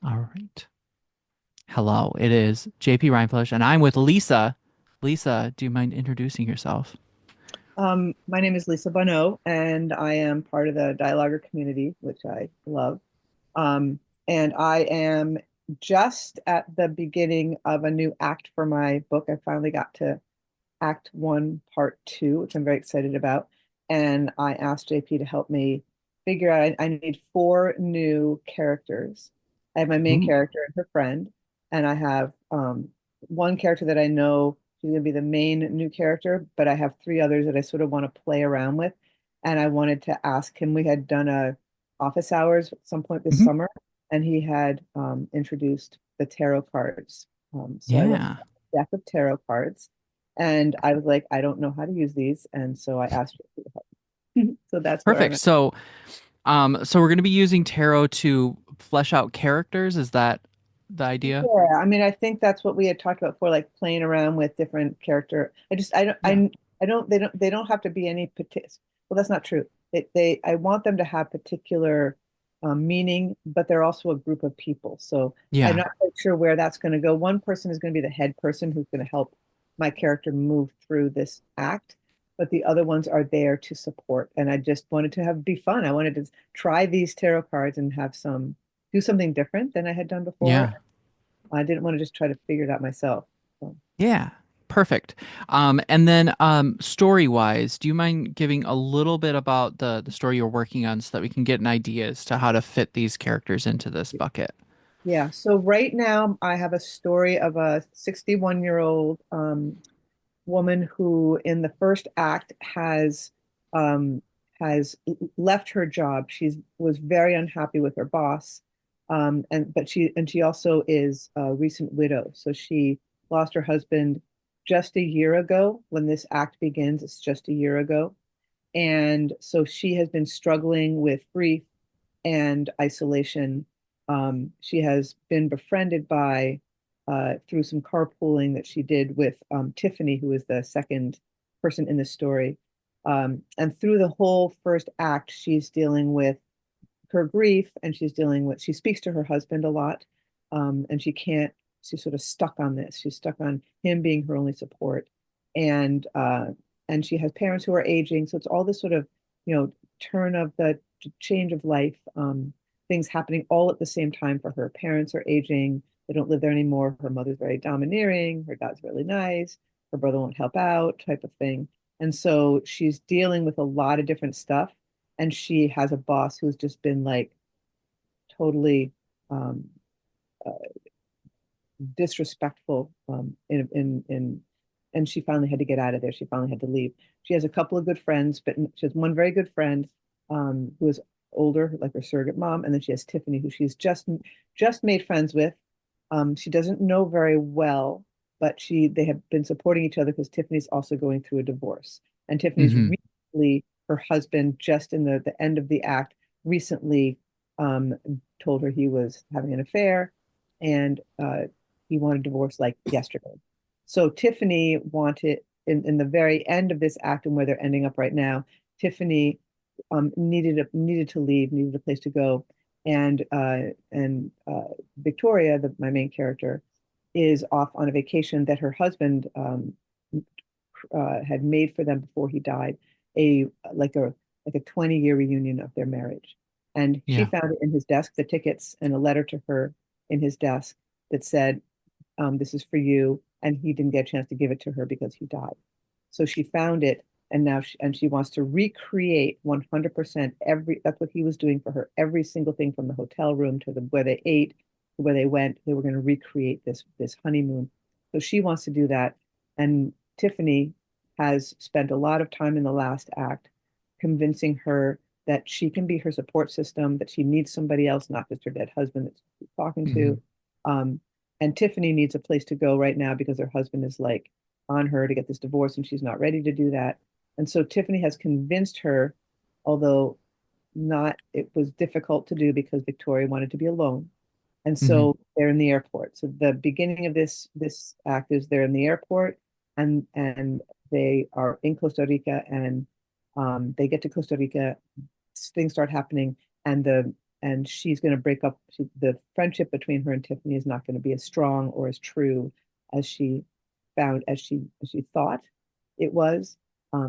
All right. Hello, it is JP Rindfleisch, and I'm with Lisa. Lisa, do you mind introducing yourself? My name is Lisa Bonneau, and I am part of the Dialoger community, which I love. Um, and I am just at the beginning of a new act for my book. I finally got to Act One, Part Two, which I'm very excited about. And I asked JP to help me figure out. I need four new characters. I have my main Ooh. character and her friend, and I have one character that I know she's going to be the main new character, but I have three others that I sort of want to play around with. And I wanted to ask him. We had done a office hours at some point this Mhm. summer, and he had introduced the tarot cards. So I went Yeah. deck of tarot cards and I was like, I don't know how to use these. And so I asked you to help. So that's where I'm Perfect. at. So we're going to be using tarot to flesh out characters. Is that the idea? Yeah, I mean, I think that's what we had talked about for like playing around with different character. Yeah. They don't have to be any particular. Well, that's not true. I want them to have particular meaning, but they're also a group of people. So I'm Yeah. not quite sure where that's going to go. One person is going to be the head person who's going to help my character move through this act, but the other ones are there to support. And I just wanted to have be fun. I wanted to try these tarot cards and have some do something different than I had done before. Yeah. I didn't want to just try to figure it out myself. So, Yeah. Perfect. And then story-wise, do you mind giving a little bit about the story you're working on so that we can get an idea as to how to fit these characters into this bucket? yeah. So right now I have a story of a 61-year-old woman who in the first act um, has left her job. She's was very unhappy with her boss. And she also is a recent widow. So she lost her husband just a year ago when this act begins. It's just a year ago. And so she has been struggling with grief and isolation. She has been befriended by, through some carpooling that she did with Tiffany, who is the second person in the story. And through the whole first act, she's dealing with her grief and she speaks to her husband a lot. And she's sort of stuck on this. She's stuck on him being her only support. And, uh, and she has parents who are aging. So it's all this sort of, turn of the change of life, things happening all at the same time for her. Parents are aging. They don't live there anymore. Her mother's very domineering. Her dad's really nice. Her brother won't help out, type of thing. And so she's dealing with a lot of different stuff and she has a boss who's just been like totally um, uh, disrespectful and she finally had to get out of there. She finally had to leave. She has a couple of good friends, but she has one very good friend who is older, like her surrogate mom, and then she has Tiffany, who she's just made friends with. She doesn't know very well, but they have been supporting each other because Tiffany's also going through a divorce, and Tiffany's Hmm. recently her husband just in the end of the act recently um, told her he was having an affair, and he wanted divorce like yesterday. So Tiffany wanted in the very end of this act and where they're ending up right now, Tiffany needed to leave, needed a place to go, and Victoria, my main character, is off on a vacation that her husband had made for them before he died, a like a 20-year reunion of their marriage. And she Yeah. found it in his desk, the tickets and a letter to her in his desk that said, "This is for you." And he didn't get a chance to give it to her because he died. So she found it, and now she wants to recreate 100% every. That's what he was doing for her. Every single thing from the hotel room to the where they ate, to where they went. They were going to recreate this honeymoon. So she wants to do that, and Tiffany has spent a lot of time in the last act convincing her that she can be her support system, that she needs somebody else, not just her dead husband that she's talking Hmm. to. Um, and Tiffany needs a place to go right now because her husband is like on her to get this divorce and she's not ready to do that. And so Tiffany has convinced her, although not, it was difficult to do because Victoria wanted to be alone. And Hmm. so they're in the airport. So the beginning of this act is they're in the airport and they are in Costa Rica and they get to Costa Rica, things start happening and and she's going to break up. The friendship between her and Tiffany is not going to be as strong or as true as she as she thought it was.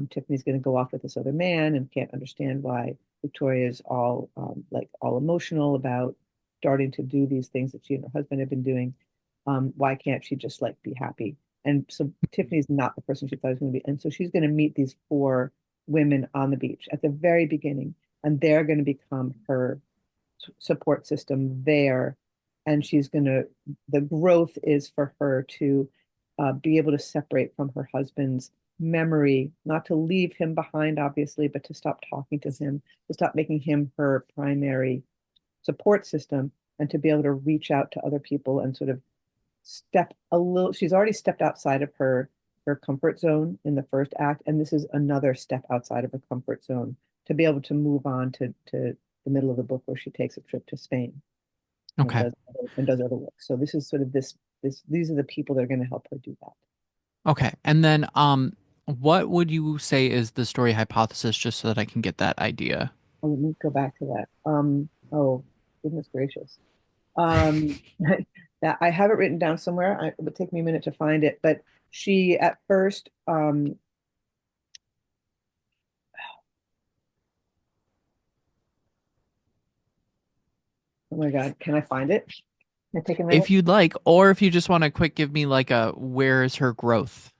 Tiffany's going to go off with this other man and can't understand why Victoria is all like all emotional about starting to do these things that she and her husband have been doing. Why can't she just like be happy? And so Tiffany's not the person she thought it was going to be. And so she's going to meet these four women on the beach at the very beginning, and they're going to become her support system there. And the growth is for her to be able to separate from her husband's memory, not to leave him behind, obviously, but to stop talking to him, to stop making him her primary support system, and to be able to reach out to other people and sort of step a little. She's already stepped outside of her comfort zone in the first act, and this is another step outside of her comfort zone to be able to move on to the middle of the book where she takes a trip to Spain and Okay. does other work. So this is sort of these are the people that are going to help her do that. Okay. And then what would you say is the story hypothesis just so that I can get that idea? Oh, let me go back to that. Oh, goodness gracious. Um, that I have it written down somewhere. It would take me a minute to find it, but she at first, oh my God, can I find it? Can I take a minute? If you'd like, or if you just want to quick give me like a where is her growth?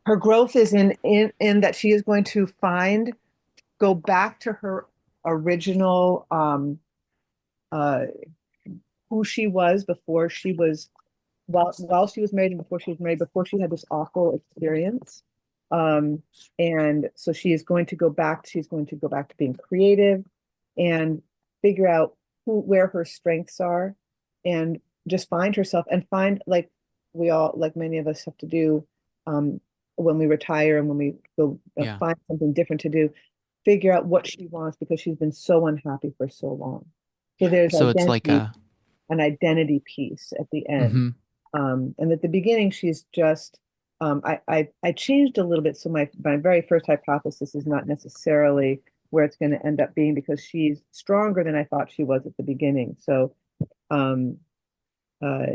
Her growth is in that she is going to go back to her original uh who she was before she was while she was married and before she was married, before she had this awful experience. Um, and so she's going to go back to being creative and figure out where her strengths are and just find herself and find like we all, like many of us have to do um, when we retire and when we go Yeah. find something different to do, figure out what she wants because she's been so unhappy for so long. So there's So it's like a an identity piece at the end. mm-hmm. And at the beginning, she's just, I changed a little bit. So my very first hypothesis is not necessarily where it's going to end up being because she's stronger than I thought she was at the beginning. So, um, uh,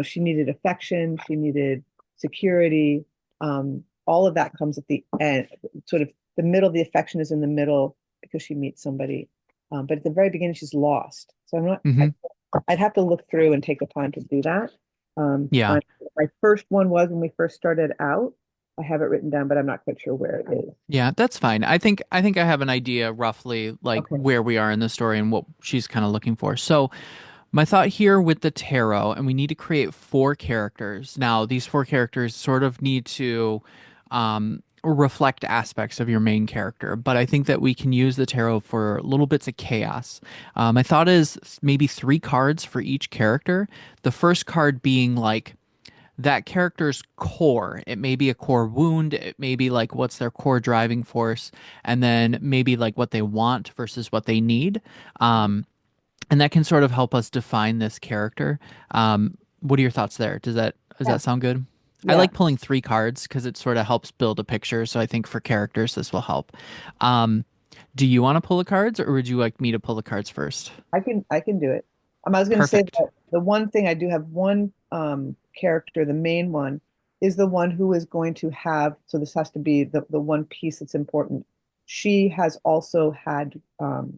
she needed affection, she needed security. All of that comes at the end, sort of the middle of the affection is in the middle because she meets somebody. But at the very beginning, she's lost. So Mm-hmm. I'd have to look through and take the time to do that. To Yeah. find my first one was when we first started out. I have it written down, but I'm not quite sure where it is. Yeah, that's fine. I think I have an idea roughly like Okay. where we are in the story and what she's kind of looking for. So my thought here with the tarot, and we need to create four characters. Now, these four characters sort of need to reflect aspects of your main character, but I think that we can use the tarot for little bits of chaos. My thought is maybe three cards for each character. The first card being like that character's core. It may be a core wound, it may be like what's their core driving force, and then maybe like what they want versus what they need. And that can sort of help us define this character. What are your thoughts there? Does Yeah. that sound good? I Yeah. like pulling three cards because it sort of helps build a picture. So I think for characters, this will help. Um, do you want to pull the cards, or would you like me to pull the cards first? I can do it. I was going to say Perfect. that the one thing I do have one character, the main one, is the one who is going to have. So this has to be the one piece that's important. She has also had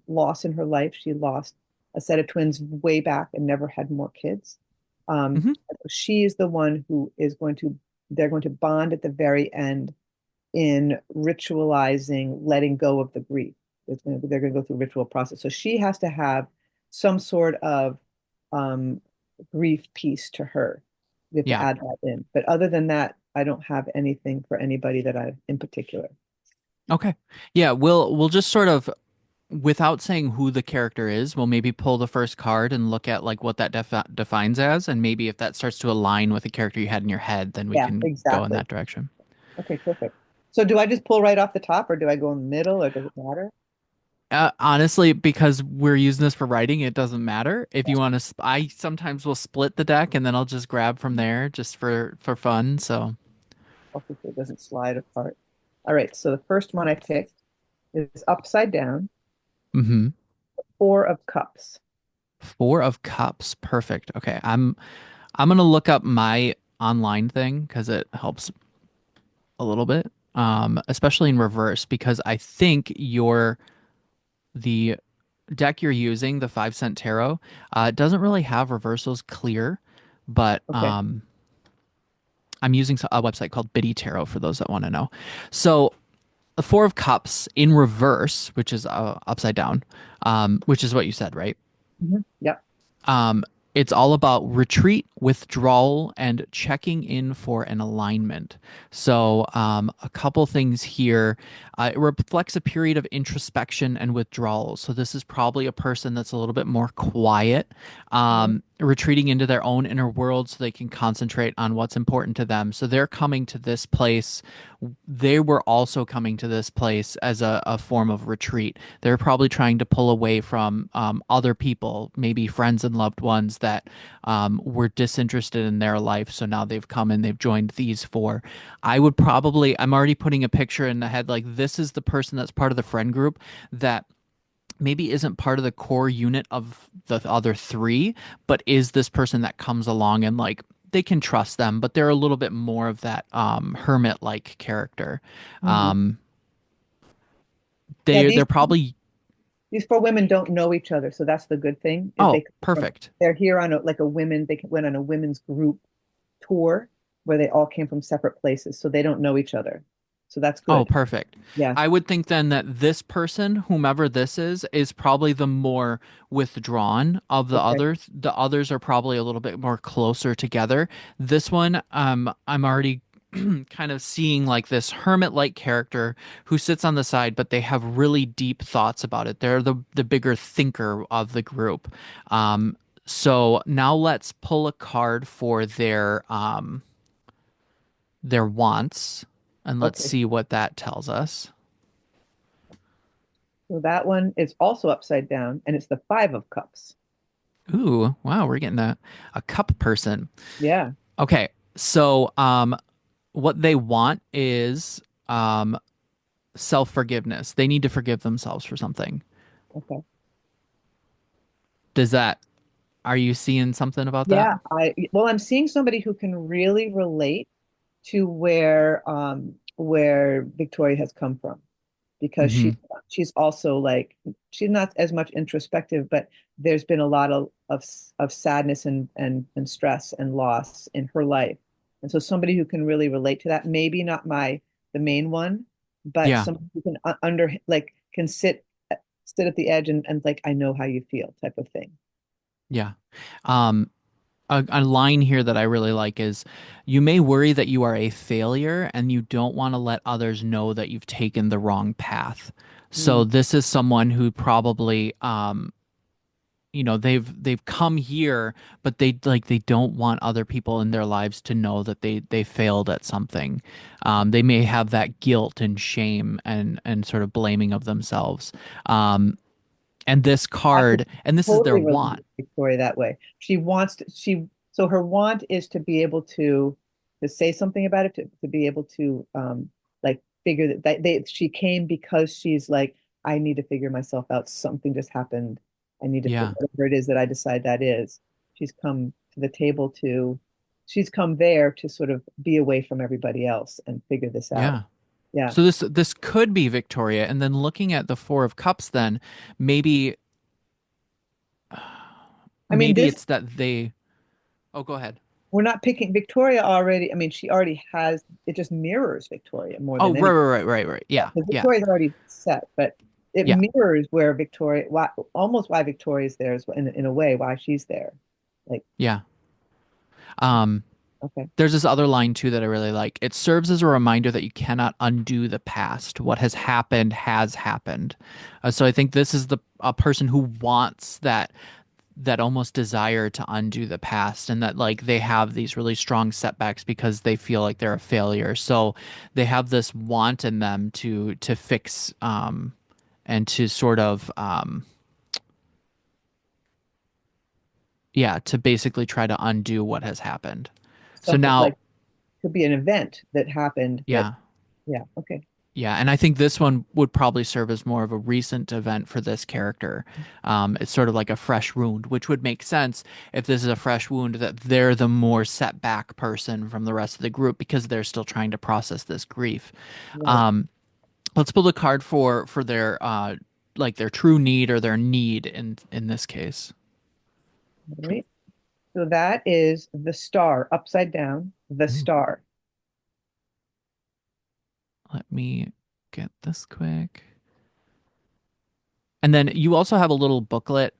loss in her life. She lost a set of twins way back and never had more kids. Hmm. She is the one who is going to. They're going to bond at the very end in ritualizing letting go of the grief. They're going to go through a ritual process. So she has to have some sort of um, grief piece to her. We have to Yeah. add that in. But other than that, I don't have anything for anybody that I in particular. Okay. Yeah, we'll just sort of without saying who the character is, we'll maybe pull the first card and look at like what that defines as, and maybe if that starts to align with the character you had in your head, then we Yeah, can go in exactly. that direction. Okay, perfect. So do I just pull right off the top or do I go in the middle or does it matter? Honestly, because we're using this for writing, it doesn't matter. If you want to, I sometimes will split the deck and then I'll just grab from there just for fun. So, Hopefully it doesn't slide apart. All right, so the first one I picked is upside down, hmm. Four of Cups. Four of Cups. Perfect. Okay. I'm gonna look up my online thing because it helps a little bit. Especially in reverse because I think the deck you're using, the 5 cent tarot, doesn't really have reversals clear, but Okay. I'm using a website called Biddy Tarot for those that want to know. So the Four of Cups in reverse, which is upside down, which is what you said, right? Yep. Um, it's all about retreat, withdrawal, and checking in for an alignment. So, a couple things here. It reflects a period of introspection and withdrawal. So, this is probably a person that's a little bit more quiet, Mhm. retreating into their own inner world so they can concentrate on what's important to them. So, they're coming to this place. They were also coming to this place as a form of retreat. They're probably trying to pull away from other people, maybe friends and loved ones that were disinterested in their life. So now they've come and they've joined these four. I'm already putting a picture in the head like this is the person that's part of the friend group that maybe isn't part of the core unit of the other three, but is this person that comes along and like they can trust them, but they're a little bit more of that hermit like character. Mhm. Um, Yeah, they're probably these four women don't know each other, so that's the good thing is oh perfect. they're here on like a women they went on a women's group tour where they all came from separate places, so they don't know each other. So that's Oh, good. perfect. Yeah. I would think then that this person, whomever this is probably the more withdrawn of the Okay. others. The others are probably a little bit more closer together. This one, I'm already kind of seeing like this hermit-like character who sits on the side, but they have really deep thoughts about it. They're the bigger thinker of the group. So now let's pull a card for their wants, and let's Okay. see what that tells us. So that one is also upside down, and it's the Five of Cups. Ooh, wow, we're getting a cup person. Yeah. Okay, so what they want is um self-forgiveness. They need to forgive themselves for something. Okay. Does that are you seeing something about that? Yeah. I'm seeing somebody who can really relate to where Victoria has come from because Mm-hmm. she's also like she's not as much introspective, but there's been a lot of sadness and stress and loss in her life. And so somebody who can really relate to that, maybe not the main one, but Yeah, somebody who can under like can sit at the edge and like I know how you feel type of thing. yeah. Um, a line here that I really like is you may worry that you are a failure and you don't want to let others know that you've taken the wrong path. So Mm. this is someone who probably they've come here but they don't want other people in their lives to know that they failed at something. They may have that guilt and shame and sort of blaming of themselves. And this I could card, and this is their totally relate want. to Victoria that way. So her want is to be able to say something about it, to be able to like figure she came because she's like, I need to figure myself out. Something just happened. I need to Yeah, whatever it is that I decide that is. She's come to the table she's come there to sort of be away from everybody else and figure this out. yeah. Yeah. So this could be Victoria, and then looking at the Four of Cups, then maybe I mean, maybe it's that they. Oh, go ahead. we're not picking Victoria already. I mean, she already has, it just mirrors Victoria more Oh, than anything. right. Yeah, Because yeah, Victoria's already set, but it yeah, mirrors where almost why Victoria's there is in a way why she's there. Like, yeah. Um, okay. There's this other line too that I really like. It serves as a reminder that you cannot undo the past. What has happened has happened. So I think this is the a person who wants that almost desire to undo the past and that like they have these really strong setbacks because they feel like they're a failure. So they have this want in them to fix and to sort of yeah, to basically try to undo what has happened. So Something now like could be an event that happened that, yeah. yeah, okay. Yeah, and I think this one would probably serve as more of a recent event for this character. It's sort of like a fresh wound, which would make sense if this is a fresh wound that they're the more setback person from the rest of the group because they're still trying to process this grief. Right. Um, let's pull the card for their like their true need or their need in this case. All right. So that is the star upside down, the Ooh, star. let me get this quick. And then you also have a little booklet,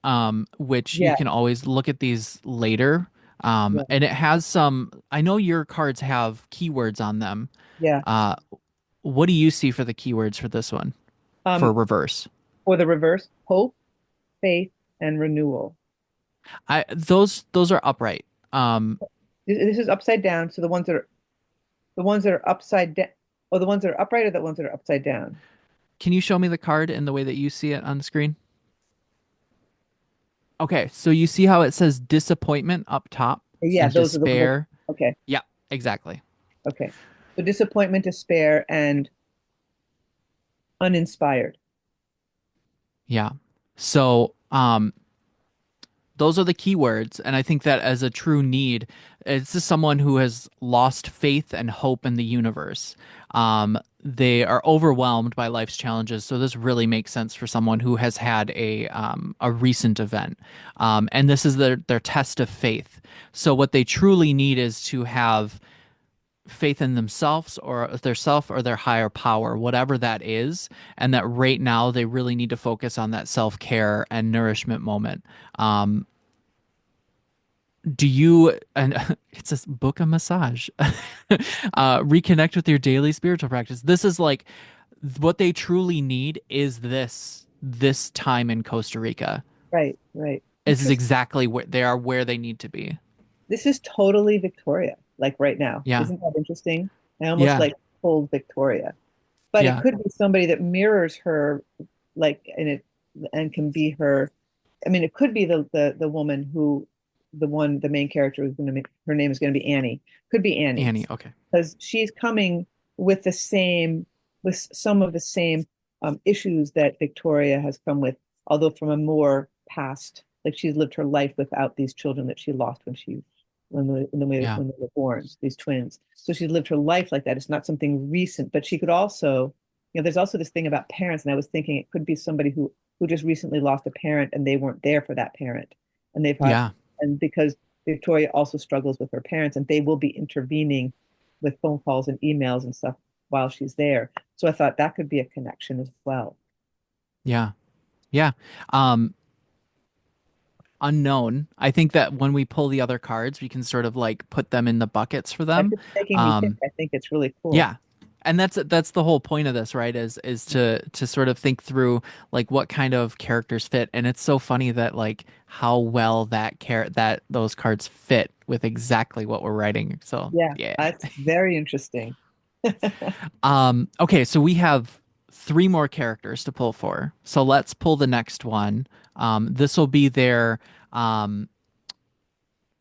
which you Yeah, can always look at these later. yeah, And it has some, I know your cards have keywords on them. yeah. Uh, what do you see for the keywords for this one? For Um, reverse. for the reverse, hope, faith, and renewal. Those are upright. Um, This is upside down. So the ones that are upside down, or the ones that are upright, or the ones that are upside down. can you show me the card in the way that you see it on the screen? Okay, so you see how it says disappointment up top Yeah, and those are the ones. despair? Okay, Yeah, exactly. okay. So disappointment, despair, and uninspired. Yeah. So, those are the keywords. And I think that as a true need, it's just someone who has lost faith and hope in the universe. They are overwhelmed by life's challenges. So this really makes sense for someone who has had a recent event. And this is their test of faith. So what they truly need is to have faith in themselves or their self or their higher power, whatever that is. And that right now they really need to focus on that self-care and nourishment moment. Do you and it's a book a massage reconnect with your daily spiritual practice. This is like what they truly need is this time in Costa Rica. Right, right. This is Interesting. exactly where they need to be. This is totally Victoria, like right now. Yeah, Isn't that interesting? I almost yeah, like pulled Victoria, but it yeah, could be somebody that mirrors her, like in it, and can be her. I mean, it could be the woman who, the main character who's going to make her name is going to be Annie. Could be Annie Annie. Okay. because she's coming with the same, with some of the same issues that Victoria has come with, although from a more past, like she's lived her life without these children that she lost Yeah, when they were born, these twins. So she's lived her life like that. It's not something recent, but she could also, there's also this thing about parents, and I was thinking it could be somebody who just recently lost a parent and they weren't there for that parent, and they've had, yeah, and because Victoria also struggles with her parents, and they will be intervening with phone calls and emails and stuff while she's there. So I thought that could be a connection as well. yeah, yeah. Um, Unknown. I think that when we pull the other cards, we can sort of like put them in the buckets for That's them. just making me think. Um, I think it's really cool. Yeah. And that's the whole point of this, right? Is to sort of think through like what kind of characters fit. And it's so funny that like how well that those cards fit with exactly what we're writing. So, Yeah, yeah. that's very interesting. Okay, so we have three more characters to pull for. So let's pull the next one. This will be um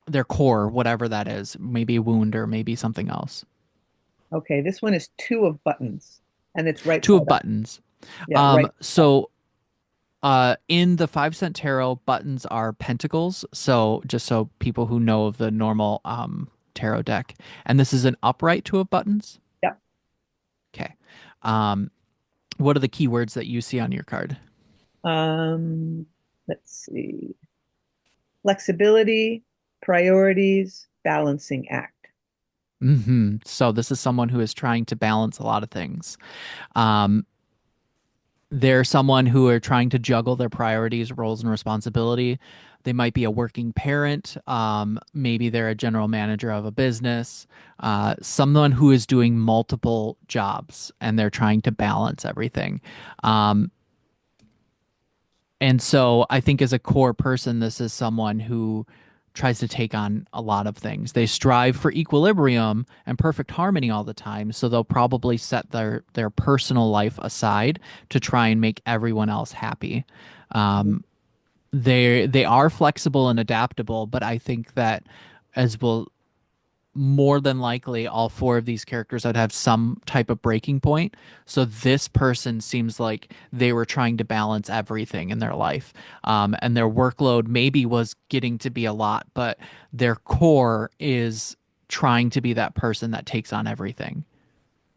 their core, whatever that is. Maybe a wound or maybe something else. Okay, this one is two of buttons, and it's right Two of side up. buttons. Yeah, right up. So in the 5 cent tarot, buttons are pentacles. So just so people who know of the normal tarot deck, and this is an upright two of buttons. Yep. Okay. Um, what are the keywords that you see on your card? Let's see. Flexibility, priorities, balancing act. So this is someone who is trying to balance a lot of things. Um, they're someone who are trying to juggle their priorities, roles, and responsibility. They might be a working parent. Maybe they're a general manager of a business. Someone who is doing multiple jobs and they're trying to balance everything. Um, and so I think as a core person, this is someone who tries to take on a lot of things. They strive for equilibrium and perfect harmony all the time. So they'll probably set their personal life aside to try and make everyone else happy. Um, they are flexible and adaptable, but I think that as well more than likely all four of these characters would have some type of breaking point. So this person seems like they were trying to balance everything in their life. And their workload maybe was getting to be a lot, but their core is trying to be that person that takes on everything.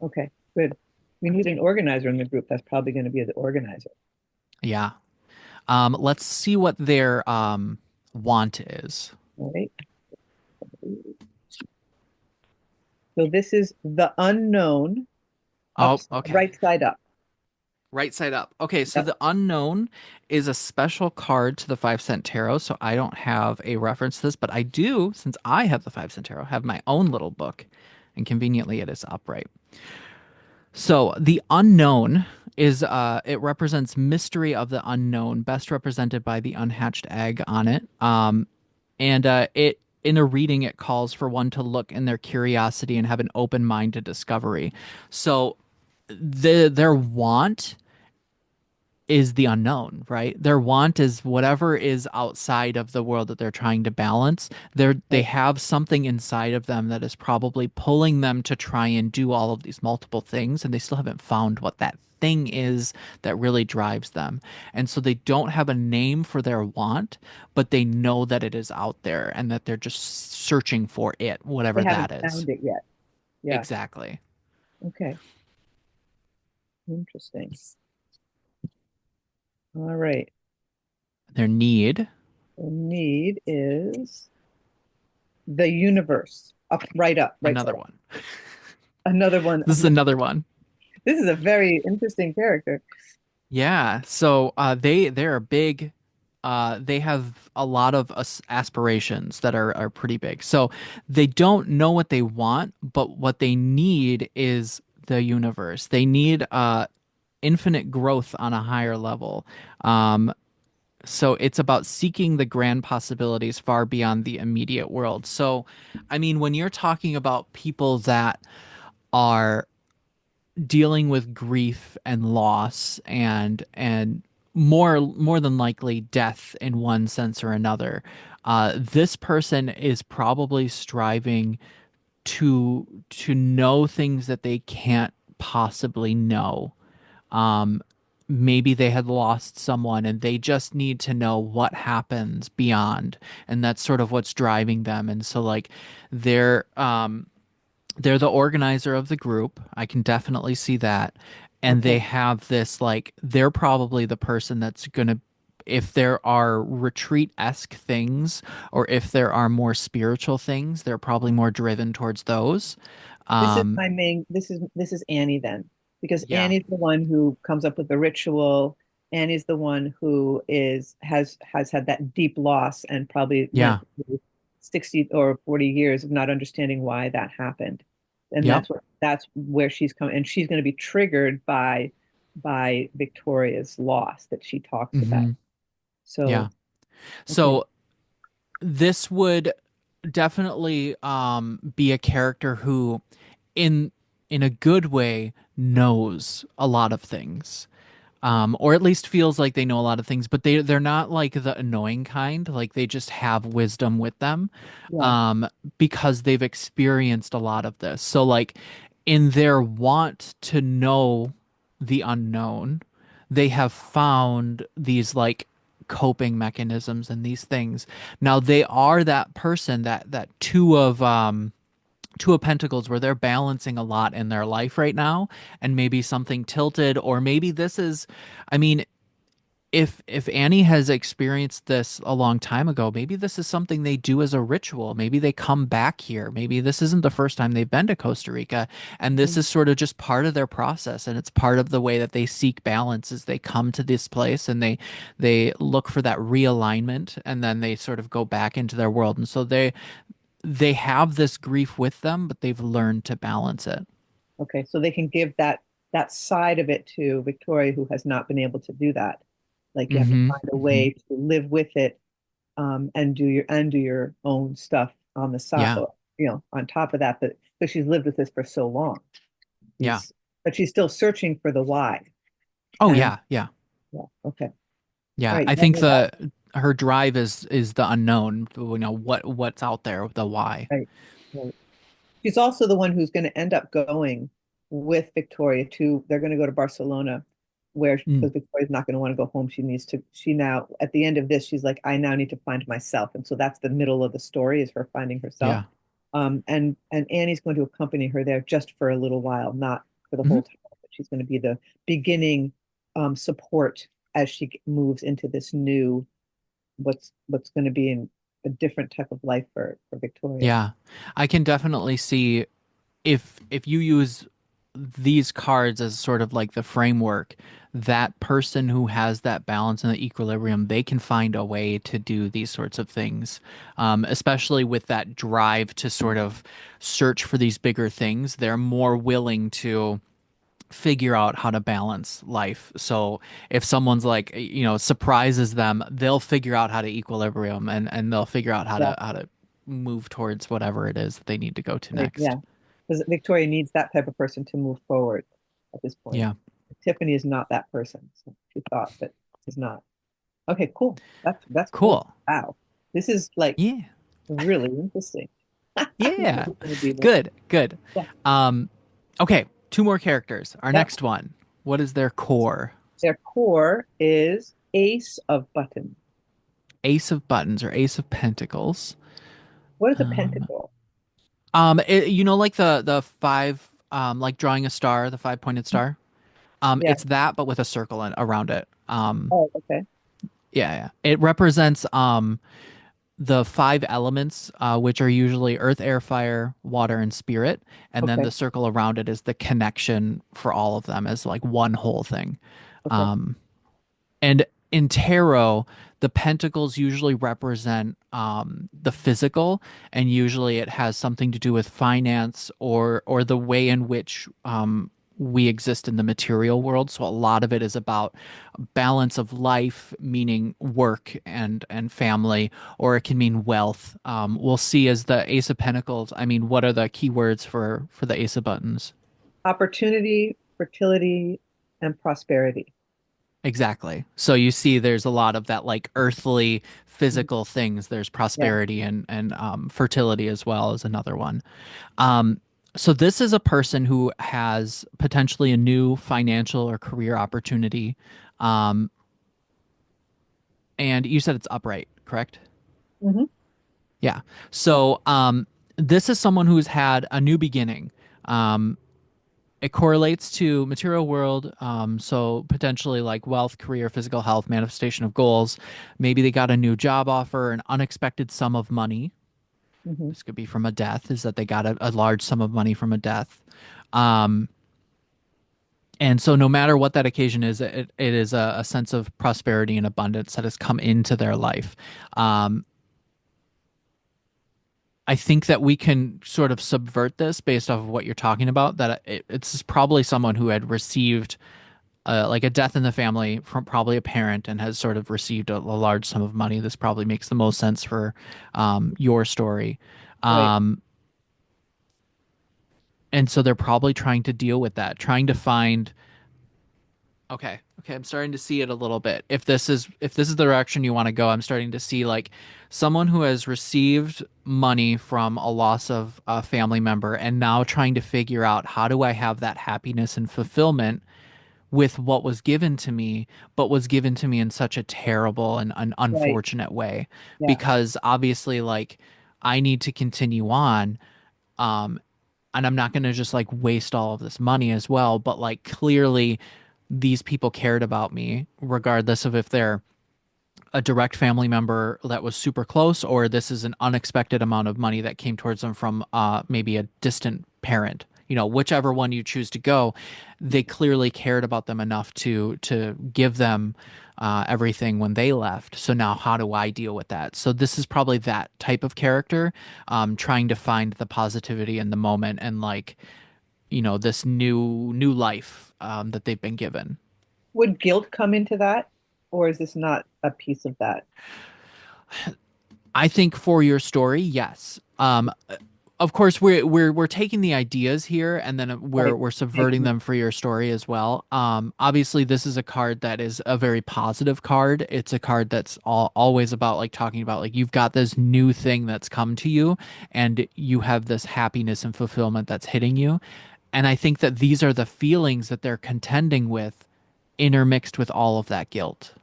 Okay, good. We need an organizer in the group. That's probably going to be the organizer. Yeah. Let's see what their want is. All right. So this is the unknown, up, Oh, okay. right side up. Right side up. Okay, so Yep. the unknown is a special card to the 5 cent tarot. So I don't have a reference to this, but I do, since I have the 5 cent tarot, have my own little book, and conveniently it is upright. So the unknown is it represents mystery of the unknown, best represented by the unhatched egg on it. And it in a reading it calls for one to look in their curiosity and have an open mind to discovery. So their want is the unknown, right? Their want is whatever is outside of the world that they're trying to balance. They Right. have something inside of them that is probably pulling them to try and do all of these multiple things, and they still haven't found what that thing is that really drives them. And so they don't have a name for their want, but they know that it is out there and that they're just searching for it, They whatever haven't that is. found it yet. Yes. Exactly. Okay. Interesting. All right. Their need, The need is the universe. Up, right side another up. one. Another one. This is another one. This is a very interesting character. Yeah, so they're big. They have a lot of aspirations that are pretty big. So they don't know what they want, but what they need is the universe. They need infinite growth on a higher level. Um, so it's about seeking the grand possibilities far beyond the immediate world. So, I mean, when you're talking about people that are dealing with grief and loss and more than likely death in one sense or another. This person is probably striving to know things that they can't possibly know. Maybe they had lost someone and they just need to know what happens beyond, and that's sort of what's driving them. And so like they're they're the organizer of the group. I can definitely see that. And they Okay. have this like they're probably the person that's gonna if there are retreat-esque things or if there are more spiritual things, they're probably more driven towards those. This is Um, my main, this is Annie then, because yeah. Annie's the one who comes up with the ritual. Annie's the one who has had that deep loss and probably went Yeah. through 60 or 40 years of not understanding why that happened. And Yep. that's where she's coming, and she's going to be triggered by Victoria's loss that she talks about. Hmm. Yeah. So, okay. So this would definitely be a character who in in a good way knows a lot of things, or at least feels like they know a lot of things, but they're not like the annoying kind. Like they just have wisdom with them, Yeah. um, because they've experienced a lot of this. So like in their want to know the unknown, they have found these like coping mechanisms and these things. Now they are that person that two of pentacles where they're balancing a lot in their life right now, and maybe something tilted, or maybe this is, I mean, if Annie has experienced this a long time ago, maybe this is something they do as a ritual. Maybe they come back here. Maybe this isn't the first time they've been to Costa Rica, and this is sort of just part of their process, and it's part of the way that they seek balance as they come to this place and they look for that realignment, and then they sort of go back into their world. And so they have this grief with them, but they've learned to balance it. Okay, so they can give that side of it to Victoria, who has not been able to do that. Like you have to Hmm. find a Hmm. way to live with it, and do your own stuff on the side, Yeah. on top of that. But because she's lived with this for so long, Yeah. she's but she's still searching for the why. Oh And yeah. Yeah. yeah, okay, all Yeah. right, I you have think me that the her drive is the unknown, what's out there, the why. right, right. She's also the one who's going to end up going with Victoria to, they're going to go to Barcelona, where, Mm, because Victoria's not going to want to go home. She now, at the end of this, she's like, I now need to find myself. And so that's the middle of the story, is her finding herself. yeah. And Annie's going to accompany her there just for a little while, not for the Mhm. whole time, but she's going to be the beginning support as she moves into this new, what's going to be in a different type of life for Victoria. Yeah. I can definitely see if you use these cards as sort of like the framework, that person who has that balance and the equilibrium, they can find a way to do these sorts of things. Especially with that drive to sort of search for these bigger things, they're more willing to figure out how to balance life. So if someone's like, surprises them, they'll figure out how to equilibrium and they'll figure out Yeah. how to move towards whatever it is that they need to go to Right, next. yeah. Because Victoria needs that type of person to move forward at this point. Yeah. Tiffany is not that person. So she thought, but is not. Okay, cool. That's cool. Cool. Wow. This is like Yeah. really interesting. This Yeah. is gonna be the, Good. Good. yeah, Um, okay, two more characters. Our yep. next one. What is their core? Their core is Ace of Buttons. Ace of Buttons or Ace of Pentacles. What is a Um, pentacle? like the five, like drawing a star, the five-pointed star. Yeah. It's that, but with a circle around it. Oh, okay. Yeah, yeah. It represents the five elements, which are usually earth, air, fire, water, and spirit. And then Okay. the circle around it is the connection for all of them as like one whole thing. Okay. Um, and in tarot, the pentacles usually represent the physical, and usually it has something to do with finance or the way in which we exist in the material world. So a lot of it is about balance of life, meaning work and family, or it can mean wealth. We'll see as the Ace of Pentacles. I mean, what are the keywords for the Ace of Buttons? Opportunity, fertility, and prosperity. Exactly. So you see there's a lot of that like earthly Mhm. physical things. There's Yeah. prosperity and fertility as well as another one. Um, so this is a person who has potentially a new financial or career opportunity. Um, and you said it's upright, correct? Hmm. Yeah. Yeah. So this is someone who's had a new beginning. Um, it correlates to material world, so potentially like wealth, career, physical health, manifestation of goals. Maybe they got a new job offer, an unexpected sum of money. Hmm. This could be from a death, is that they got a large sum of money from a death. um, and so no matter what that occasion is, it is a sense of prosperity and abundance that has come into their life. um, I think that we can sort of subvert this based off of what you're talking about, that it's probably someone who had received like a death in the family from probably a parent and has sort of received a large sum of money. This probably makes the most sense for your story. Right. Um, and so they're probably trying to deal with that, trying to find, okay, okay, I'm starting to see it a little bit. If this is the direction you want to go, I'm starting to see like someone who has received money from a loss of a family member and now trying to figure out, how do I have that happiness and fulfillment with what was given to me, but was given to me in such a terrible and an Right. unfortunate way. Yeah. Because obviously, like, I need to continue on. Um, and I'm not going to just like waste all of this money as well. But like, clearly, these people cared about me, regardless of if they're a direct family member that was super close, or this is an unexpected amount of money that came towards them from maybe a distant parent. Whichever one you choose to go, they clearly cared about them enough to give them everything when they left. So now, how do I deal with that? So this is probably that type of character, trying to find the positivity in the moment and like this new life that they've been given. Would guilt come into that, or is this not a piece of that? I think for your story, yes. of course we're taking the ideas here and then Right. we're subverting them for your story as well. Obviously this is a card that is a very positive card. It's a card that's always about like talking about like you've got this new thing that's come to you and you have this happiness and fulfillment that's hitting you. And I think that these are the feelings that they're contending with intermixed with all of that guilt.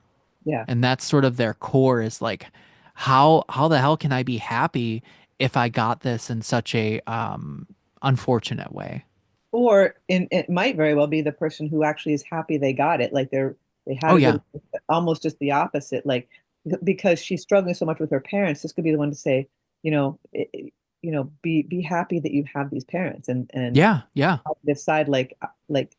Yeah. And that's sort of their core is like how the hell can I be happy if I got this in such a unfortunate way? Or it might very well be the person who actually is happy they got it. Like they had Oh a good, yeah. almost just the opposite. Like because she's struggling so much with her parents, this could be the one to say, you know, be happy that you have these parents and Yeah, yeah. decide like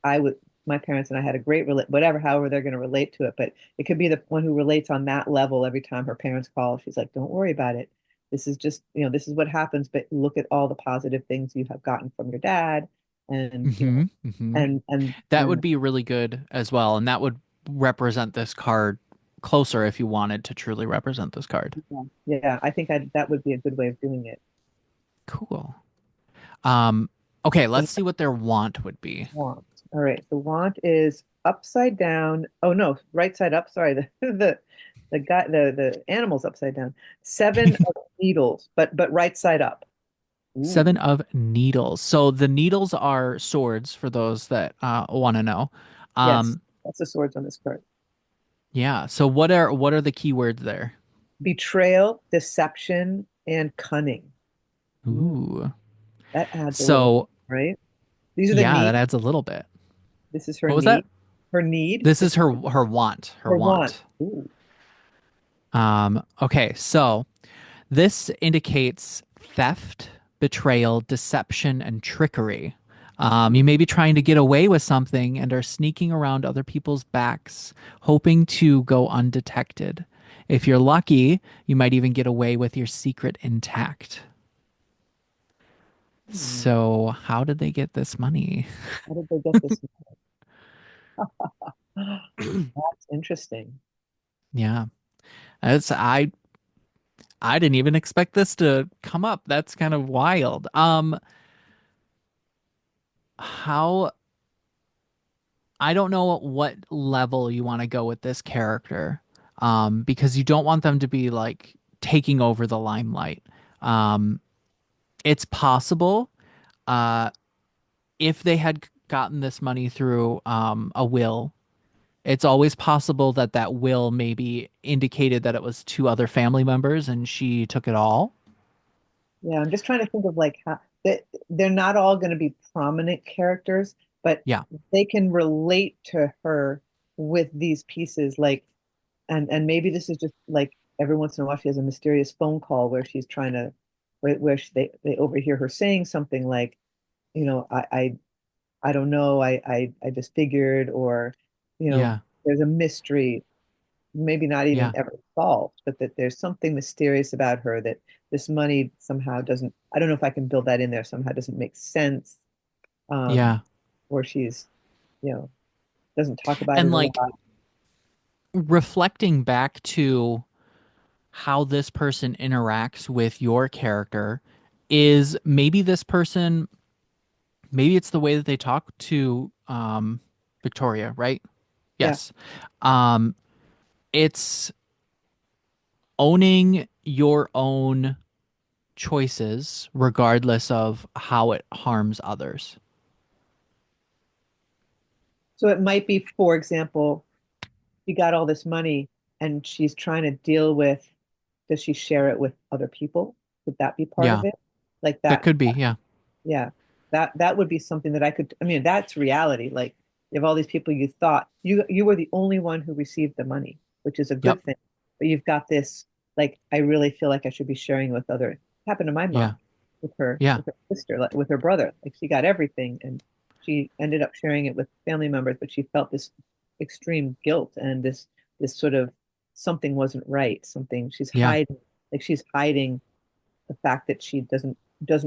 I would my parents and I had a great whatever, however they're going to relate to it. But it could be the one who relates on that level every time her parents call. She's like, don't worry about it. This is just, this is what happens, but look at all the positive things you have gotten from your dad and Hmm. Hmm. and and That would and be really good as well, and that would represent this card closer if you wanted to truly represent this card. yeah, yeah, I think that would be a good way of doing it. Cool. Um, okay, The let's see what their want would be. want. All right, the want is upside down. Oh no, right side up. Sorry, the guy the animal's upside down. Seven of needles, but right side up. Ooh, Seven of needles. So the needles are swords for those that want to know. yes, Um, that's the swords on this card. yeah. So what are the keywords there? Betrayal, deception, and cunning. Ooh, Ooh. that adds a little, So right? These are the yeah, need. that adds a little bit. This is her What was that? need. Her need. This This is is her want. Her her want. want. Ooh. Okay, so this indicates theft, betrayal, deception, and trickery. You may be trying to get away with something and are sneaking around other people's backs, hoping to go undetected. If you're lucky, you might even get away with your secret intact. Hmm. So, how did they get this money? How did they get this? That's interesting. Yeah, that's I didn't even expect this to come up. That's kind of wild. How I don't know what level you want to go with this character, because you don't want them to be like taking over the limelight. Um, it's possible, uh, if they had gotten this money through a will, it's always possible that that will maybe indicated that it was two other family members and she took it all. Yeah, I'm just trying to think of like how that they're not all going to be prominent characters, but Yeah, they can relate to her with these pieces. Like, and maybe this is just like every once in a while she has a mysterious phone call where she's trying to, they overhear her saying something like, you know, I don't know, I disfigured, or, yeah, there's a mystery maybe not even yeah, ever solved, but that there's something mysterious about her that this money somehow doesn't, I don't know if I can build that in there, somehow doesn't make sense. Um, yeah. or she's, you know, doesn't talk about And it a like lot. reflecting back to how this person interacts with your character is maybe this person, maybe it's the way that they talk to Victoria, right? Yeah. Yes. Um, it's owning your own choices regardless of how it harms others. So it might be, for example, she got all this money and she's trying to deal with, does she share it with other people? Would that be part of Yeah, it? Like that that. could be. Yeah. Yeah, that would be something that I could. I mean, that's reality. Like you have all these people you thought you were the only one who received the money, which is a Yep. good thing. But you've got this. Like I really feel like I should be sharing with other. It happened to my Yeah. mom Yeah. with her sister, like, with her brother. Like she got everything, and she ended up sharing it with family members. But she felt this extreme guilt and this sort of something wasn't right. Something Yeah. she's hiding the fact that she doesn't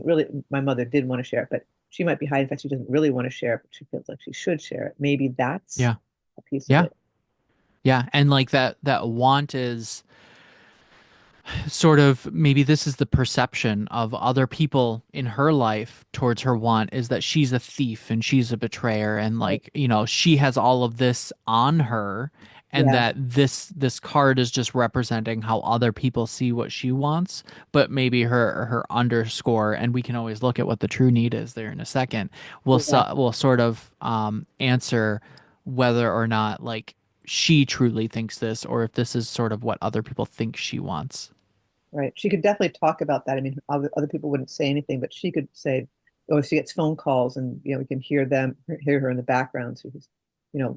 really, my mother did want to share it, but she might be hiding the fact she doesn't really want to share it, but she feels like she should share it. Maybe that's Yeah. a piece of Yeah. it. Yeah. And like that want is sort of maybe this is the perception of other people in her life towards her want is that she's a thief and she's a betrayer and Right. like, she has all of this on her and Yeah, that this card is just representing how other people see what she wants, but maybe her underscore, and we can always look at what the true need is there in a second. exactly. Will sort of answer whether or not like she truly thinks this or if this is sort of what other people think she wants. Right. She could definitely talk about that. I mean, other people wouldn't say anything, but she could say, or she gets phone calls and, we can hear her in the background. So she's,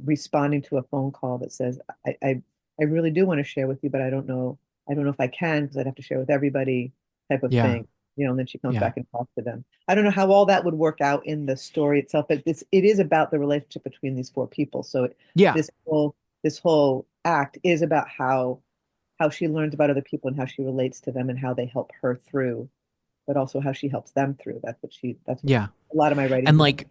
responding to a phone call that says, I really do want to share with you, but I don't know if I can because I'd have to share with everybody type of Yeah. thing, and then she comes Yeah. back and talks to them. I don't know how all that would work out in the story itself, but it is about the relationship between these four people. So Yeah. this whole, this whole act is about how she learns about other people and how she relates to them and how they help her through, but also how she helps them through. That's what Yeah. a lot of my And writing's about. like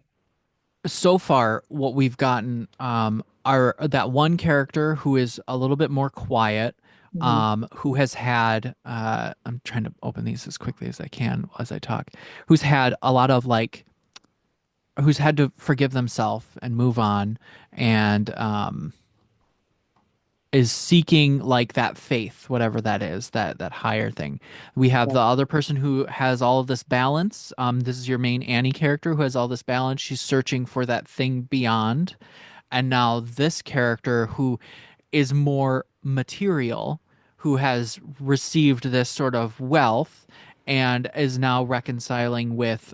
so far what we've gotten are that one character who is a little bit more quiet, Hmm. who has had I'm trying to open these as quickly as I can as I talk, who's had a lot of like who's had to forgive themselves and move on and is seeking like that faith, whatever that is, that higher thing. We have Yeah, the other person who has all of this balance. This is your main Annie character who has all this balance. She's searching for that thing beyond. And now this character who is more material, who has received this sort of wealth and is now reconciling with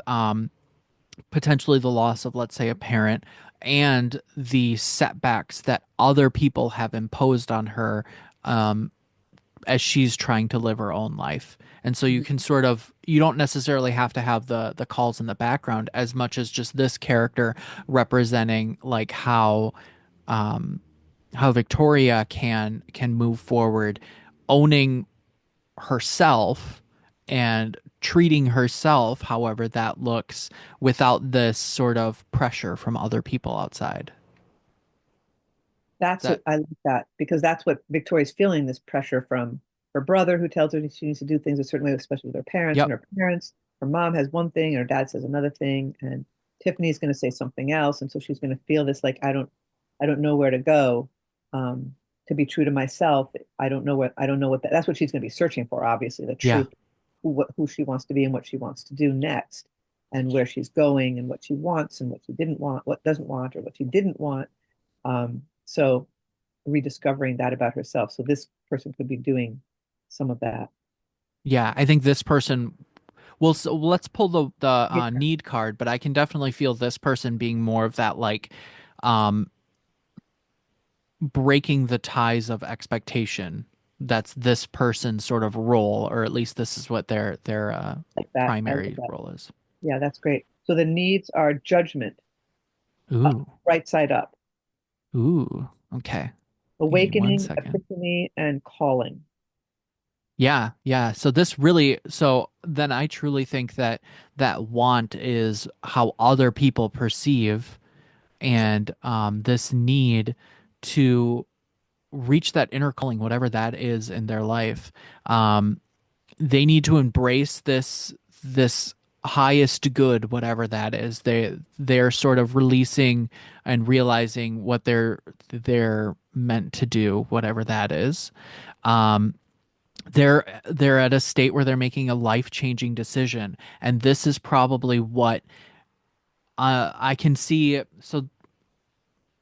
potentially the loss of, let's say, a parent and the setbacks that other people have imposed on her um, as she's trying to live her own life. And so you can sort of you don't necessarily have to have the calls in the background as much as just this character representing like how Victoria can move forward owning herself and treating herself however that looks without this sort of pressure from other people outside. that's what That I like that because that's what Victoria's feeling this pressure from her brother who tells her she needs to do things a certain way, especially with her parents and yep. her parents. Her mom has one thing and her dad says another thing, and Tiffany's going to say something else, and so she's going to feel this like I don't know where to go. To be true to myself, I don't know what that's what she's going to be searching for. Obviously, the Yeah. truth, who she wants to be and what she wants to do next, and where she's going and what she wants and what she didn't want, what doesn't want or what she didn't want. So rediscovering that about herself. So this person could be doing some of that. Yeah, I think this person well, so let's pull the Yeah, need card, but I can definitely feel this person being more of that like um breaking the ties of expectation. That's this person's sort of role, or at least this is what their like that. I love primary that. role is. Yeah, that's great. So the needs are judgment, Ooh. right side up, Ooh. Okay. Give me one awakening, second. epiphany, and calling. Yeah, yeah. So this really, so then I truly think that that want is how other people perceive and this need to reach that inner calling, whatever that is in their life. Um, they need to embrace this highest good, whatever that is. They're sort of releasing and realizing what they're meant to do, whatever that is. Um, they're at a state where they're making a life-changing decision, and this is probably what I can see. So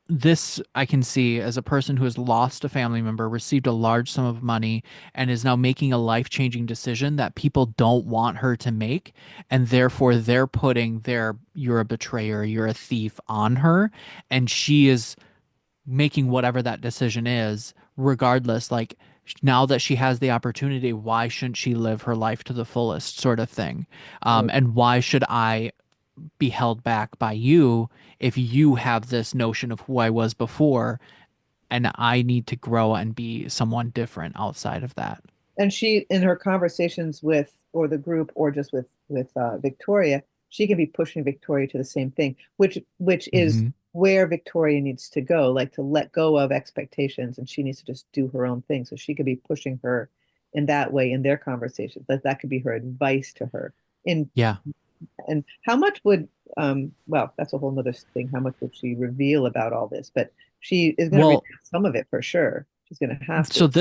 this I can see as a person who has lost a family member, received a large sum of money, and is now making a life-changing decision that people don't want her to make, and therefore they're putting their "you're a betrayer, you're a thief" on her, and she is making whatever that decision is, regardless. Like now that she has the opportunity, why shouldn't she live her life to the fullest, sort of thing? Right. And why should I be held back by you if you have this notion of who I was before and I need to grow and be someone different outside of that? And she, in her conversations with, or the group, or just with Victoria, she can be pushing Victoria to the same thing, which is Hmm. where Victoria needs to go, like to let go of expectations, and she needs to just do her own thing. So she could be pushing her in that way in their conversations. That could be her advice to her. In Yeah. and how much would well, that's a whole nother thing. How much would she reveal about all this? But she is going to reveal Well, some of it for sure. She's going to have so to.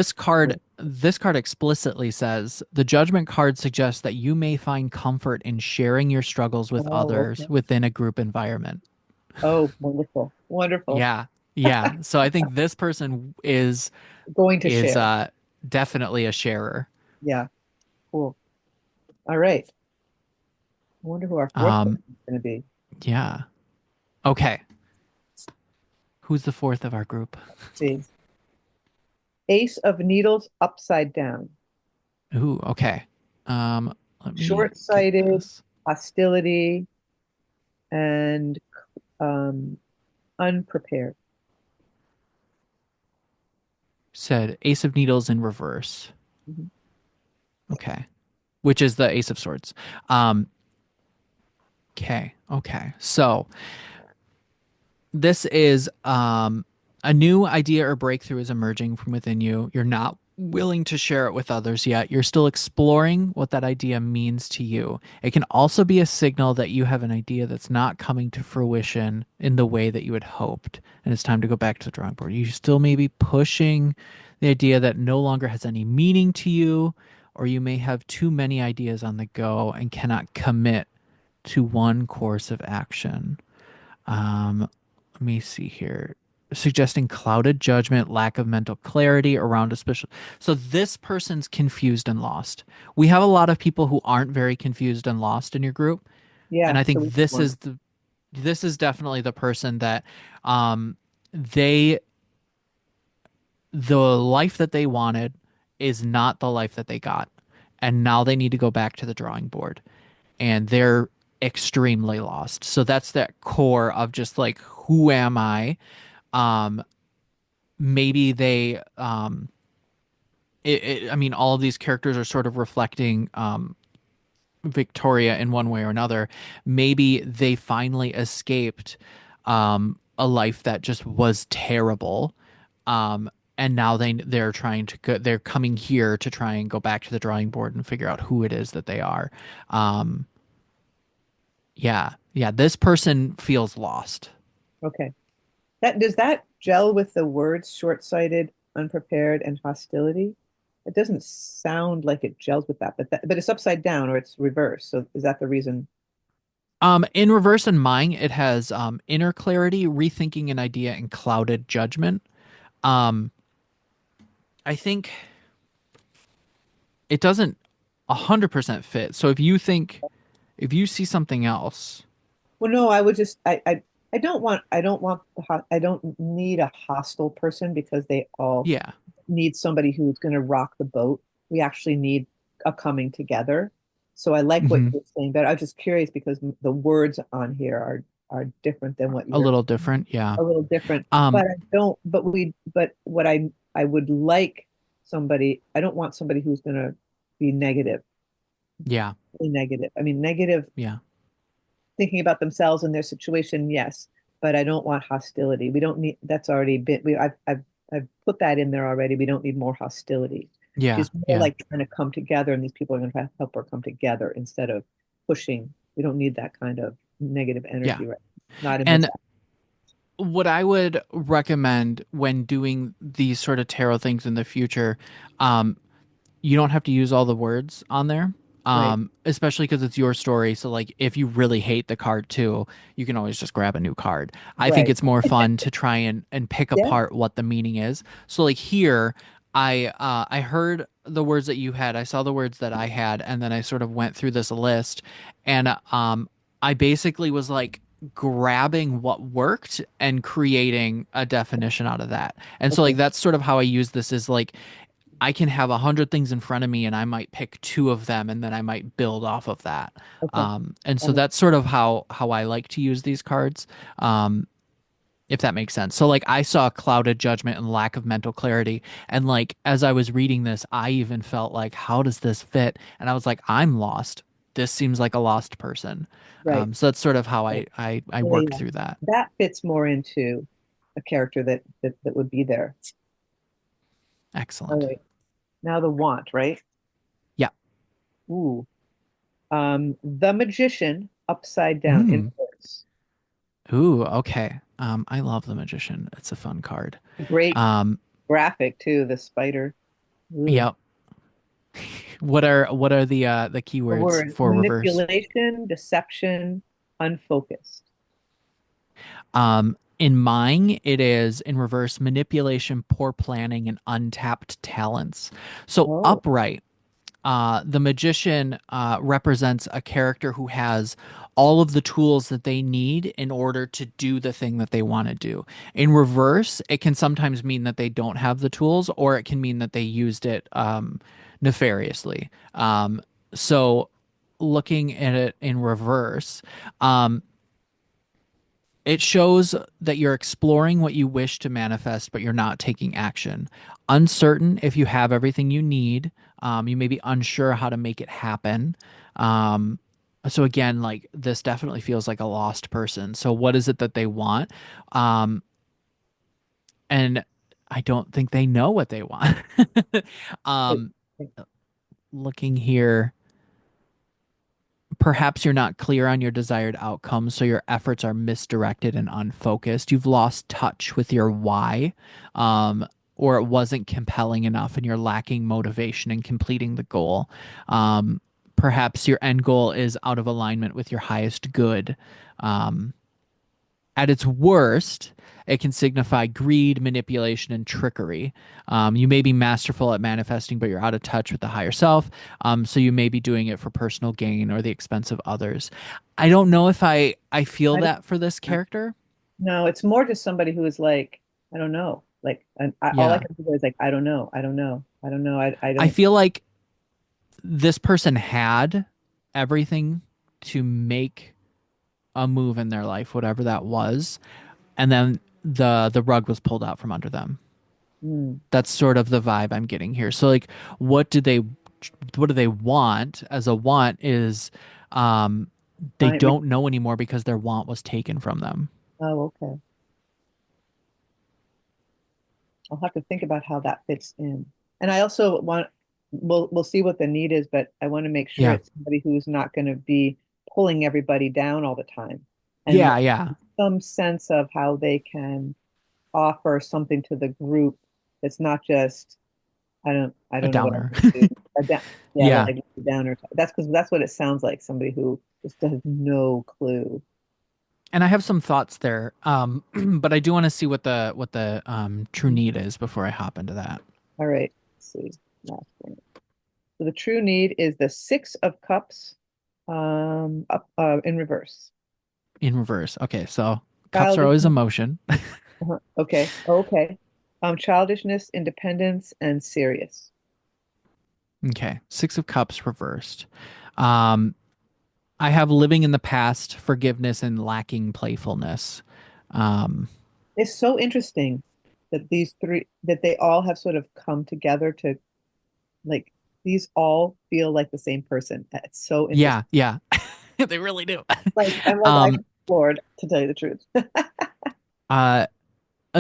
this card explicitly says the judgment card suggests that you may find comfort in sharing your struggles with Oh, others okay. within a group environment. Oh, wonderful, wonderful. Yeah. Yeah. So I think this person Going to is share. definitely a sharer. Yeah, cool. All right. I wonder who our fourth person Um is going to be. yeah. Okay. Who's the fourth of our group? Let's see. Ace of Needles upside down. Ooh, okay. Let me get Short-sighted, this. hostility, and um, unprepared. Said Ace of Needles in reverse. Mhm. Okay. Which is the Ace of Swords. Um, okay. Okay. So this is a new idea or breakthrough is emerging from within you. You're not willing to share it with others yet. You're still exploring what that idea means to you. It can also be a signal that you have an idea that's not coming to fruition in the way that you had hoped, and it's time to go back to the drawing board. You still may be pushing the idea that no longer has any meaning to you, or you may have too many ideas on the go and cannot commit to one course of action. Let me see here. Suggesting clouded judgment, lack of mental clarity around a special. So this person's confused and lost. We have a lot of people who aren't very confused and lost in your group, and Yeah, I so think we have one. this is definitely the person that they the life that they wanted is not the life that they got, and now they need to go back to the drawing board, and they're extremely lost. So that's that core of just like, who am I? Um, maybe I mean, all of these characters are sort of reflecting Victoria in one way or another. Maybe they finally escaped a life that just was terrible. Um, and now they're trying to they're coming here to try and go back to the drawing board and figure out who it is that they are. Um, yeah, yeah, this person feels lost. Okay. That does that gel with the words short-sighted, unprepared, and hostility? It doesn't sound like it gels with that, but it's upside down or it's reversed. So is that the reason? In reverse and mine, it has inner clarity, rethinking an idea, and clouded judgment. Um, I think it doesn't 100% fit. So if you see something else, Well, no, I would just I don't want I don't need a hostile person because they all yeah, need somebody who's going to rock the boat. We actually need a coming together. So I like what hmm, you're saying, but I'm just curious because the words on here are different than what a you're little different. Yeah. a little different. Um, But I don't. But what I would like somebody. I don't want somebody who's going to be negative. yeah, Really negative. I mean, negative yeah, thinking about themselves and their situation, yes, but I don't want hostility. We don't need that's already been I've put that in there already. We don't need more hostility. yeah, She's more yeah, like trying to come together, and these people are going to help her come together instead of pushing. We don't need that kind of negative yeah. energy right now. Not in this. And what I would recommend when doing these sort of tarot things in the future, um, you don't have to use all the words on there. Right, Especially because it's your story. So like if you really hate the card too, you can always just grab a new card. I think right. it's more fun to try and pick Yeah. apart what the meaning is. So like here, I heard the words that you had, I saw the words that I had, and then I sort of went through this list, and I basically was like grabbing what worked and creating a definition out of that. And so like Okay. that's sort of how I use this, is like I can have 100 things in front of me and I might pick two of them and then I might build off of that. Okay. And so Um, that's sort of how I like to use these cards. If that makes sense. So like I saw clouded judgment and lack of mental clarity. And like as I was reading this, I even felt like, how does this fit? And I was like, I'm lost. This seems like a lost person. right. So that's sort of how Right. I Yeah, work yeah. through that. That fits more into a character that would be there. All Excellent. right. Now the want, right? Yeah. Ooh. The Magician upside down in Mm. reverse. Ooh, okay. I love the Magician. It's a fun card. Great Um, graphic too, the spider. Ooh. yep. What are the The keywords word for reverse? manipulation, deception, unfocused. In mine, it is in reverse manipulation, poor planning, and untapped talents. So Oh, upright, the magician represents a character who has all of the tools that they need in order to do the thing that they want to do. In reverse, it can sometimes mean that they don't have the tools, or it can mean that they used it nefariously. So, looking at it in reverse, um, it shows that you're exploring what you wish to manifest, but you're not taking action. Uncertain if you have everything you need. You may be unsure how to make it happen. Um, so again, like this definitely feels like a lost person. So what is it that they want? Um, and I don't think they know what they want. wait. um, looking here. Perhaps you're not clear on your desired outcome, so your efforts are misdirected and unfocused. You've lost touch with your why, or it wasn't compelling enough, and you're lacking motivation in completing the goal. Perhaps your end goal is out of alignment with your highest good. Um, at its worst, it can signify greed, manipulation, and trickery. You may be masterful at manifesting, but you're out of touch with the higher self. So you may be doing it for personal gain or the expense of others. I don't know if I feel I don't that for this know. character. No, it's more just somebody who is like, I don't know. Like, all I Yeah, can think of is like, I don't know. I don't know. I don't know. I I don't. feel like this person had everything to make a move in their life, whatever that was, and then the rug was pulled out from under them. Hmm. That's sort of the vibe I'm getting here. So like what do they what do they want? As a want is um they Fine. don't know anymore because their want was taken from them. Oh, okay. I'll have to think about how that fits in. And I also want, we'll see what the need is, but I want to make sure Yeah. it's somebody who's not going to be pulling everybody down all the time, and Yeah, yeah. some sense of how they can offer something to the group that's not just, I A don't know what I'm downer. going to do. Yeah, Yeah. like a downer. That's because that's what it sounds like. Somebody who just has no clue. And I have some thoughts there. But I do want to see what the true Mhm. need is before I hop into that. All right. Let's see. Last one. So the true need is the Six of Cups, up in reverse. In reverse. Okay, so cups are always Childishness. emotion. Okay. Okay. Childishness, independence, and serious. Okay. Six of Cups reversed. Um, I have living in the past, forgiveness, and lacking playfulness. Um, It's so interesting that these three, that they all have sort of come together to, like, these all feel like the same person. It's so yeah, interesting. yeah, they really do. Like, I'm like, I um, can floored, to tell you the truth. uh,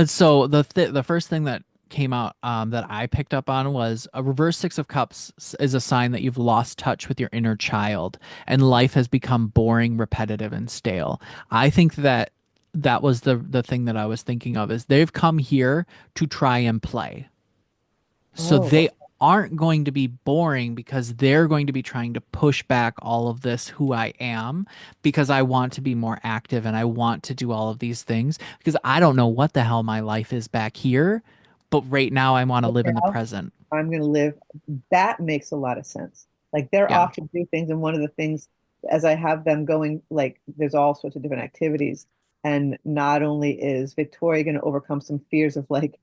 so the first thing that came out that I picked up on was a reverse Six of Cups is a sign that you've lost touch with your inner child and life has become boring, repetitive, and stale. I think that that was the thing that I was thinking of is they've come here to try and play. So Oh, they aren't going to be boring because they're going to be trying to push back all of this who I am because I want to be more active and I want to do all of these things because I don't know what the hell my life is back here, but right now I want to but live in the now present. I'm going to live. That makes a lot of sense. Like, they're Yeah. off to do things, and one of the things, as I have them going, like, there's all sorts of different activities, and not only is Victoria going to overcome some fears of like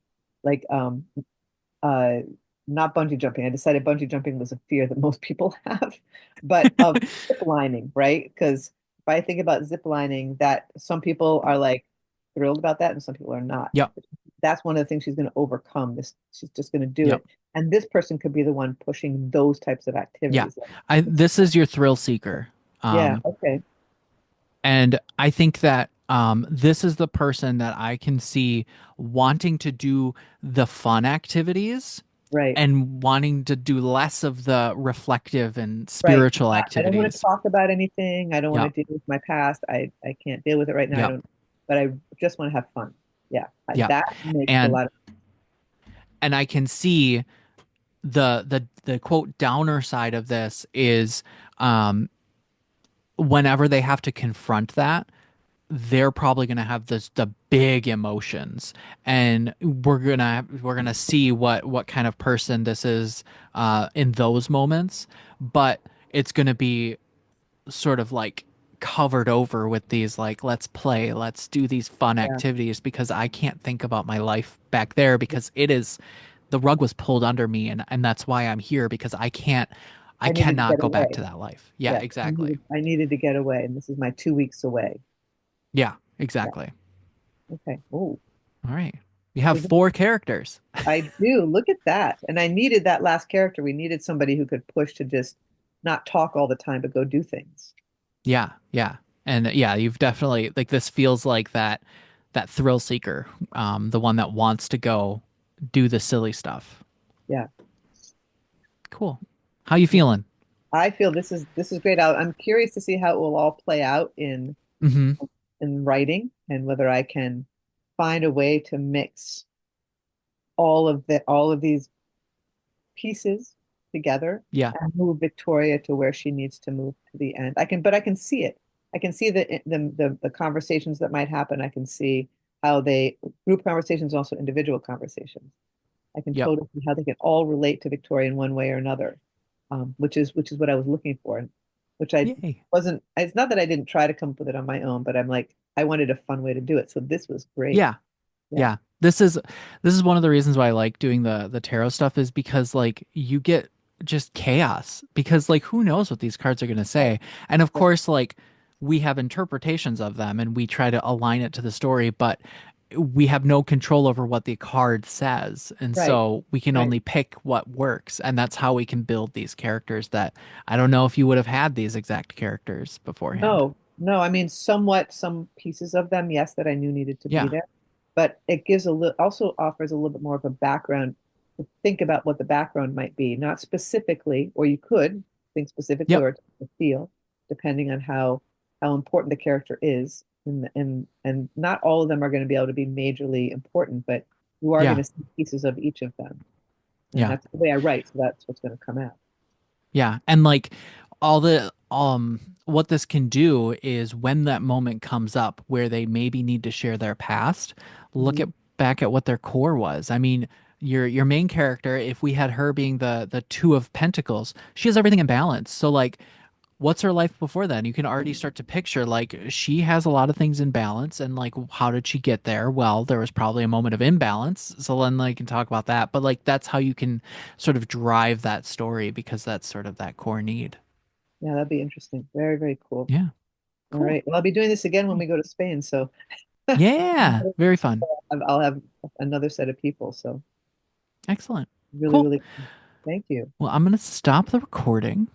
uh not bungee jumping. I decided bungee jumping was a fear that most people have, but of zip lining, right? Because if I think about zip lining, that some people are like thrilled about that and some people are not. Yep. That's one of the things she's going to overcome. This, she's just going to do Yep. it. And this person could be the one pushing those types of Yeah. activities. Like, I this is your thrill seeker. yeah, Um okay. and I think that this is the person that I can see wanting to do the fun activities right, and wanting to do less of the reflective and right. spiritual I don't want to activities. talk about anything. I don't want to Yep. deal with my past. I can't deal with it right now. I Yep. don't, but I just want to have fun. Yeah, Yep. that makes a And lot of, I can see the quote downer side of this is um whenever they have to confront that, they're probably going to have the big emotions, and we're going to see what kind of person this is in those moments, but it's going to be sort of like covered over with these like let's play, let's do these fun yeah. activities because I can't think about my life back there because it is the rug was pulled under me, and that's why I'm here because I I needed to cannot get go back to away. that life. Yeah, Yes, exactly. I needed to get away, and this is my 2 weeks away. Yeah, Yeah. exactly. Okay. Oh, All right. You have so four characters. I do. Look at that. And I needed that last character. We needed somebody who could push to just not talk all the time, but go do things. Yeah, yeah. And yeah, you've definitely like this feels like that thrill seeker, the one that wants to go do the silly stuff. Yeah. Cool. How you Yeah. feeling? I feel this is great. I'm curious to see how it will all play out Mm-hmm. in writing and whether I can find a way to mix all of these pieces together Yeah. and move Victoria to where she needs to move to the end. But I can see it. I can see the conversations that might happen. I can see how they group conversations, also individual conversations. I can Yep. totally see how they can all relate to Victoria in one way or another, which is what I was looking for, and which I Yay. wasn't. It's not that I didn't try to come up with it on my own, but I'm like I wanted a fun way to do it. So this was great. Yeah. Yeah, Yeah. This is one of the reasons why I like doing the tarot stuff is because like you get just chaos because like who knows what these cards are going to right, say. And of right, course like we have interpretations of them and we try to align it to the story, but we have no control over what the card says. And right. so we can Right. only pick what works. And that's how we can build these characters that I don't know if you would have had these exact characters beforehand. No, no. I mean, somewhat some pieces of them, yes, that I knew needed to be Yeah. there, but it gives a little also offers a little bit more of a background to think about what the background might be, not specifically, or you could think specifically Yep. or feel, depending on how important the character is. And not all of them are going to be able to be majorly important, but you are going Yeah. to see pieces of each of them. And Yeah. that's the way I write, so that's what's going to come out. Yeah, and like all the what this can do is when that moment comes up where they maybe need to share their past, look Mhm. at back at what their core was. I mean, your main character, if we had her being the two of pentacles, she has everything in balance. So like what's her life before then? You can already start to picture like she has a lot of things in balance and like how did she get there? Well, there was probably a moment of imbalance. So then like can talk about that. But like that's how you can sort of drive that story because that's sort of that core need. Yeah, that'd be interesting. Very, very cool. Yeah. All Cool. right. Well, I'll be doing this again when we go to Spain. So Yeah. Very fun. I'll have another set of people. So Excellent. really, Cool. really, thank you. Well, I'm gonna stop the recording.